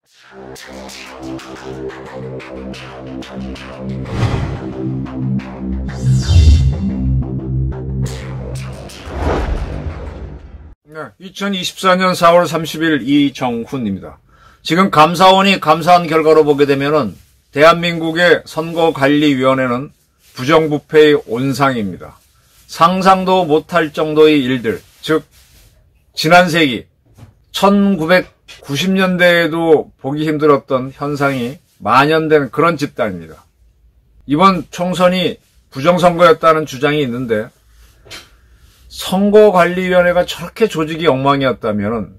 네, 2024년 4월 30일 이정훈입니다. 지금 감사원이 감사한 결과로 보게 되면은 대한민국의 선거관리위원회는 부정부패의 온상입니다. 상상도 못할 정도의 일들, 즉 지난 세기 1990년대에도 보기 힘들었던 현상이 만연된 그런 집단입니다. 이번 총선이 부정선거였다는 주장이 있는데 선거관리위원회가 저렇게 조직이 엉망이었다면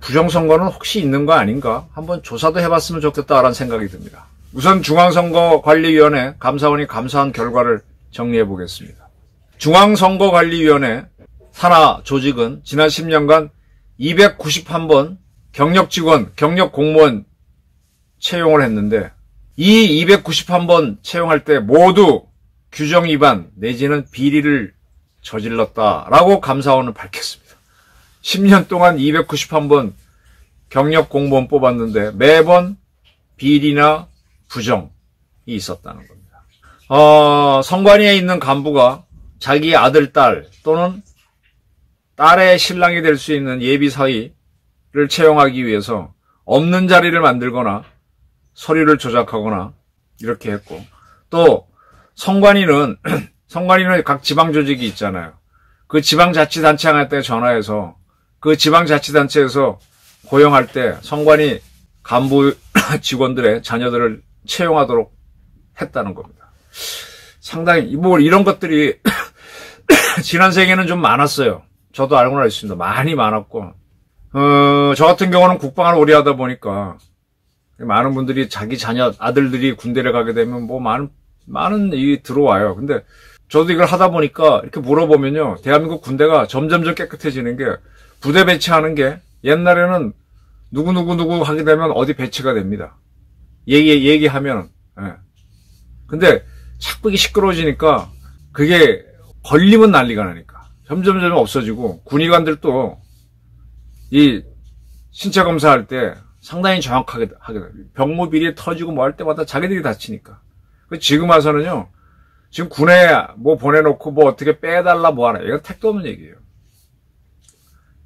부정선거는 혹시 있는 거 아닌가? 한번 조사도 해봤으면 좋겠다라는 생각이 듭니다. 우선 중앙선거관리위원회 감사원이 감사한 결과를 정리해 보겠습니다. 중앙선거관리위원회 산하 조직은 지난 10년간 291번 경력직원, 경력공무원 채용을 했는데 이 291번 채용할 때 모두 규정 위반 내지는 비리를 저질렀다라고 감사원은 밝혔습니다. 10년 동안 291번 경력공무원 뽑았는데 매번 비리나 부정이 있었다는 겁니다. 선관위에 있는 간부가 자기 아들, 딸 또는 딸의 신랑이 될 수 있는 예비사위를 채용하기 위해서 없는 자리를 만들거나 서류를 조작하거나 이렇게 했고, 또 선관위는 각 지방조직이 있잖아요. 그 지방자치단체한테 전화해서 그 지방자치단체에서 고용할 때 선관위 간부 직원들의 자녀들을 채용하도록 했다는 겁니다. 상당히 이런 것들이 지난 세기에는 좀 많았어요. 저도 알고는 있습니다. 많이 많았고, 저 같은 경우는 국방을 오래 하다 보니까 많은 분들이 자기 자녀 아들들이 군대를 가게 되면 뭐 많은 일이 들어와요. 근데 저도 이걸 하다 보니까 이렇게 물어보면요, 대한민국 군대가 점점점 깨끗해지는 게, 부대 배치하는 게 옛날에는 누구 하게 되면 어디 배치가 됩니다. 얘기하면. 예. 근데 자꾸 이게 시끄러워지니까 그게 걸리면 난리가 나니까 점점 없어지고, 군의관들도 이 신체 검사할 때 상당히 정확하게 하게 돼요. 병무 비리 터지고 뭐 할 때마다 자기들이 다치니까. 지금 와서는요, 지금 군에 뭐 보내놓고 뭐 어떻게 빼달라 뭐 하나, 이건 택도 없는 얘기예요.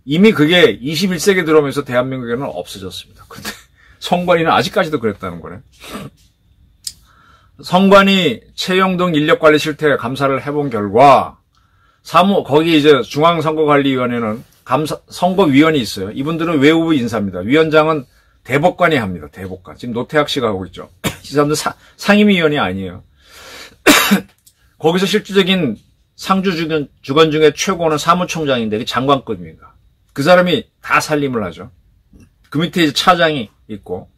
이미 그게 21세기 들어오면서 대한민국에는 없어졌습니다. 근데 선관위는 아직까지도 그랬다는 거네. 선관위 채용 등 인력관리 실태 감사를 해본 결과, 거기 이제 중앙선거관리위원회는 선거위원이 있어요. 이분들은 외부 인사입니다. 위원장은 대법관이 합니다. 대법관. 지금 노태학 씨가 하고 있죠. 이 사람들 상임위원이 아니에요. 거기서 실질적인 상주주관 중에 최고는 사무총장인데 장관급입니다. 그 사람이 다 살림을 하죠. 그 밑에 이제 차장이 있고,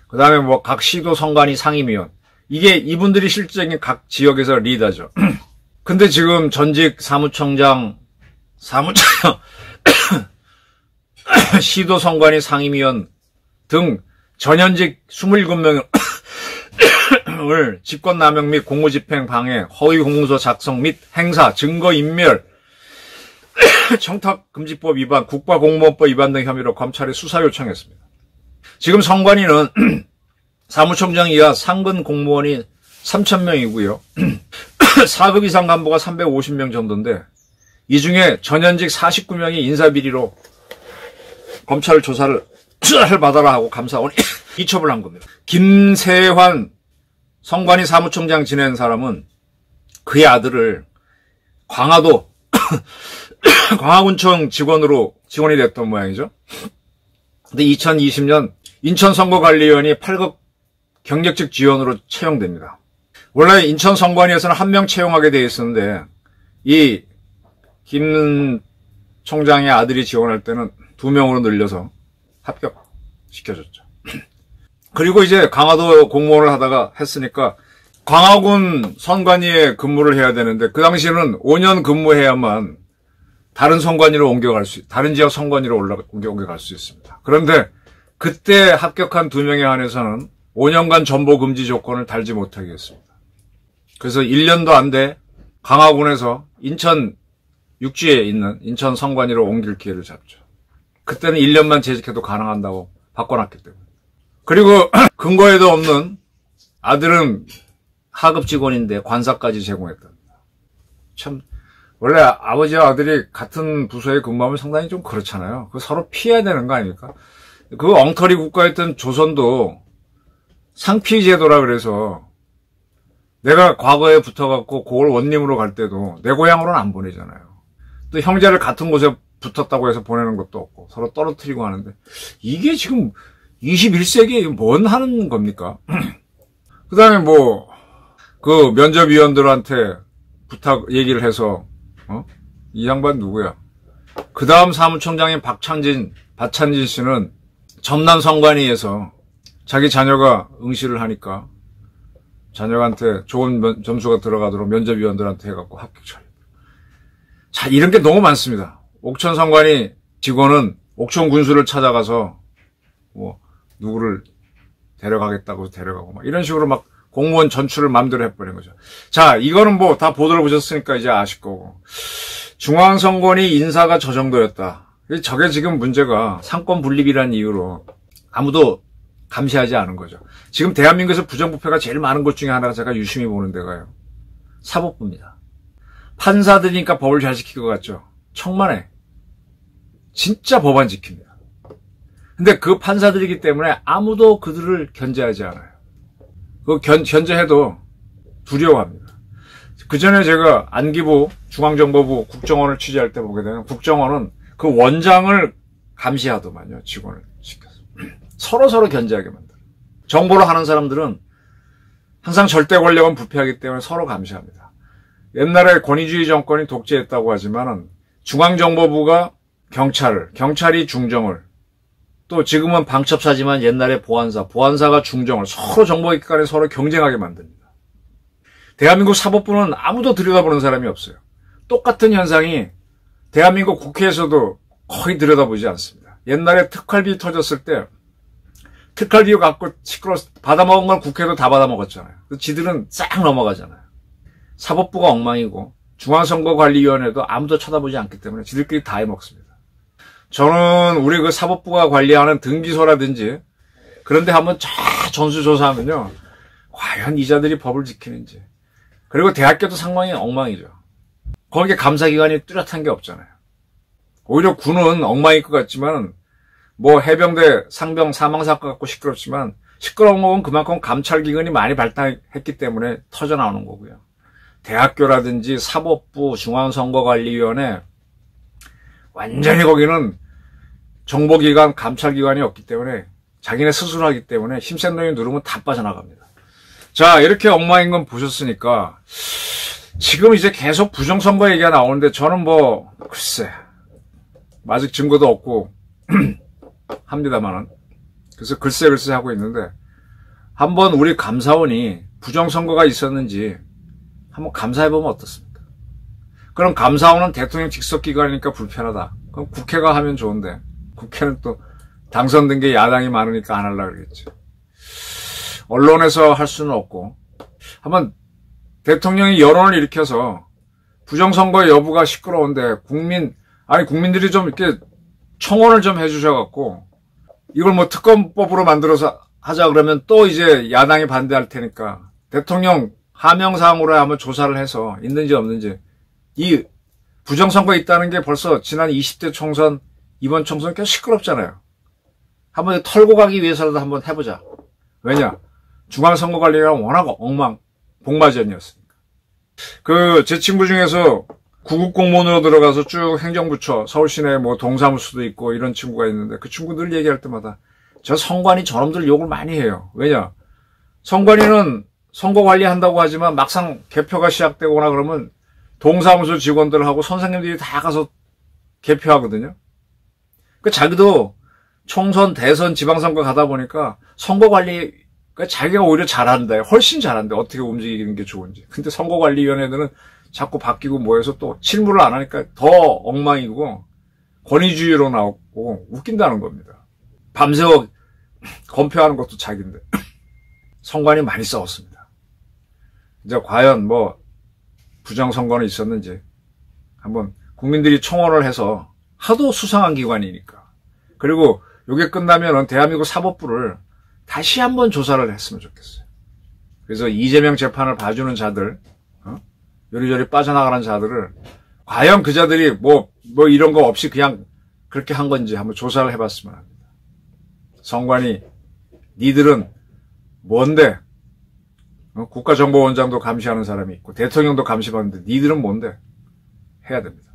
그 다음에 뭐 각 시도 선관위 상임위원, 이분들이 실질적인 각 지역에서 리더죠. 근데 지금 전직 사무총장 시도 선관위 상임위원 등 전현직 27명을 직권남용 및 공무집행 방해, 허위 공문서 작성 및 행사, 증거인멸, 청탁금지법 위반, 국가공무원법 위반 등 혐의로 검찰에 수사 요청했습니다. 지금 선관위는 사무총장 이하 상근 공무원이 3,000명이고요. 4급 이상 간부가 350명 정도인데, 이 중에 전현직 49명이 인사비리로 검찰 조사를 받아라 하고 감사원이 이첩을 한 겁니다. 김세환 선관위 사무총장 지낸 사람은 그의 아들을 광화군청 직원이 됐던 모양이죠. 근데 2020년 인천선거관리위원이 8급 경력직 지원으로 채용됩니다. 원래 인천선관위에서는 1명 채용하게 되어 있었는데, 이 김 총장의 아들이 지원할 때는 2명으로 늘려서 합격시켜줬죠. 그리고 이제 강화도 공무원을 하다가 했으니까 광화군 선관위에 근무를 해야 되는데, 그 당시에는 5년 근무해야만 다른 선관위로 다른 지역 선관위로 옮겨갈 수 있습니다. 그런데 그때 합격한 2명에 한해서는 5년간 전보 금지 조건을 달지 못하게 했습니다. 그래서 1년도 안 돼 강화군에서 인천 육지에 있는 인천 선관위로 옮길 기회를 잡죠. 그때는 1년만 재직해도 가능한다고 바꿔놨기 때문에. 그리고 근거에도 없는 아들은 하급 직원인데 관사까지 제공했다. 참 원래 아버지와 아들이 같은 부서에 근무하면 상당히 좀 그렇잖아요. 그 서로 피해야 되는 거 아닙니까? 그 엉터리 국가였던 조선도 상피 제도라 그래서 내가 과거에 붙어갖고 그걸 원님으로 갈 때도 내 고향으로는 안 보내잖아요. 또 형제를 같은 곳에 붙었다고 해서 보내는 것도 없고 서로 떨어뜨리고 하는데 이게 지금 21세기에 뭔 하는 겁니까? 그 다음에 뭐 그 면접위원들한테 부탁 얘기를 해서 이 양반 누구야? 그 다음 사무총장인 박찬진 씨는 전남 성관위에서 자기 자녀가 응시를 하니까 자녀한테 좋은 점수가 들어가도록 면접위원들한테 해갖고 합격 처리. 자, 이런 게 너무 많습니다. 옥천 성관위 직원은 옥천 군수를 찾아가서 뭐 누구를 데려가겠다고 데려가고 막 이런 식으로 막 공무원 전출을 마음대로 해버린 거죠. 자, 이거는 뭐 다 보도를 보셨으니까 이제 아실 거고. 중앙선관위 인사가 저 정도였다. 저게 지금 문제가 상권 분립이라는 이유로 아무도 감시하지 않은 거죠. 지금 대한민국에서 부정부패가 제일 많은 것 중에 하나가 제가 유심히 보는 데가요. 사법부입니다. 판사들이니까 법을 잘 지킬 것 같죠. 천만에. 진짜 법안 지킵니다. 근데 그 판사들이기 때문에 아무도 그들을 견제하지 않아요. 그 견제해도 두려워합니다. 그 전에 제가 안기부, 중앙정보부, 국정원을 취재할 때 보게 되면 국정원은 그 원장을 감시하더만요. 직원을 시켜서. 서로 견제하게 만들어요. 정보를 하는 사람들은 항상 절대 권력은 부패하기 때문에 서로 감시합니다. 옛날에 권위주의 정권이 독재했다고 하지만은 중앙정보부가 경찰이 중정을, 또 지금은 방첩사지만 옛날에 보안사가 중정을, 서로 정보기관에 서로 경쟁하게 만듭니다. 대한민국 사법부는 아무도 들여다보는 사람이 없어요. 똑같은 현상이 대한민국 국회에서도 거의 들여다보지 않습니다. 옛날에 특활비 터졌을 때 특활비 갖고 받아먹은 건 국회도 다 받아먹었잖아요. 지들은 싹 넘어가잖아요. 사법부가 엉망이고 중앙선거관리위원회도 아무도 쳐다보지 않기 때문에 지들끼리 다 해먹습니다. 저는 우리 그 사법부가 관리하는 등기소라든지 그런데 한번 쫙 전수조사하면요, 과연 이자들이 법을 지키는지. 그리고 대학교도 상당히 엉망이죠. 거기에 감사기관이 뚜렷한 게 없잖아요. 오히려 군은 엉망일 것 같지만 뭐 해병대 상병 사망사건 갖고 시끄럽지만 시끄러운 건 그만큼 감찰기관이 많이 발달했기 때문에 터져나오는 거고요. 대학교라든지 사법부, 중앙선거관리위원회 완전히 거기는 정보기관, 감찰기관이 없기 때문에 자기네 스스로 하기 때문에 힘센 놈이 누르면 다 빠져나갑니다. 자, 이렇게 엉망인 건 보셨으니까 지금 이제 계속 부정선거 얘기가 나오는데 저는 뭐 글쎄 아직 증거도 없고 합니다만은 그래서 글쎄 하고 있는데 한번 우리 감사원이 부정선거가 있었는지 한번 감사해보면 어떻습니까? 그럼 감사원은 대통령 직속기관이니까 불편하다. 그럼 국회가 하면 좋은데 국회는 또 당선된 게 야당이 많으니까 안 하려고 그러겠죠. 언론에서 할 수는 없고 한번 대통령이 여론을 일으켜서 부정선거 여부가 시끄러운데 국민들이 좀 이렇게 청원을 좀 해주셔갖고 이걸 뭐 특검법으로 만들어서 하자 그러면 또 이제 야당이 반대할 테니까 대통령 하명사항으로 한번 조사를 해서 있는지 없는지. 이 부정선거 있다는 게 벌써 지난 20대 총선, 이번 총선 계속 시끄럽잖아요. 한번 털고 가기 위해서라도 한번 해보자. 왜냐? 중앙선거관리가 워낙 복마전이었으니까. 제 친구 중에서 구급공무원으로 들어가서 쭉 행정부처, 서울시내 뭐 동사무소도 있고 이런 친구가 있는데 그 친구들 얘기할 때마다 저 선관위 저놈들 욕을 많이 해요. 왜냐? 선관위는 선거 관리한다고 하지만 막상 개표가 시작되거나 그러면 동사무소 직원들하고 선생님들이 다 가서 개표하거든요. 자기도 총선, 대선, 지방선거 가다 보니까 선거관리, 자기가 오히려 잘한다. 훨씬 잘한다. 어떻게 움직이는 게 좋은지. 근데 선거관리위원회들은 자꾸 바뀌고 뭐해서 또 실무를 안 하니까 더 엉망이고 권위주의로 나오고 웃긴다는 겁니다. 밤새워 검표하는 것도 자기인데. 선관위 많이 싸웠습니다. 이제 과연 뭐 부정선거는 있었는지 한번 국민들이 청원을 해서 하도 수상한 기관이니까. 그리고 요게 끝나면은 대한민국 사법부를 다시 한번 조사를 했으면 좋겠어요. 그래서 이재명 재판을 봐주는 자들, 요리조리 빠져나가는 자들을 과연 그 자들이 뭐 이런 거 없이 그냥 그렇게 한 건지 한번 조사를 해봤으면 합니다. 성관이 니들은 뭔데? 국가정보원장도 감시하는 사람이 있고 대통령도 감시받는데 니들은 뭔데? 해야 됩니다.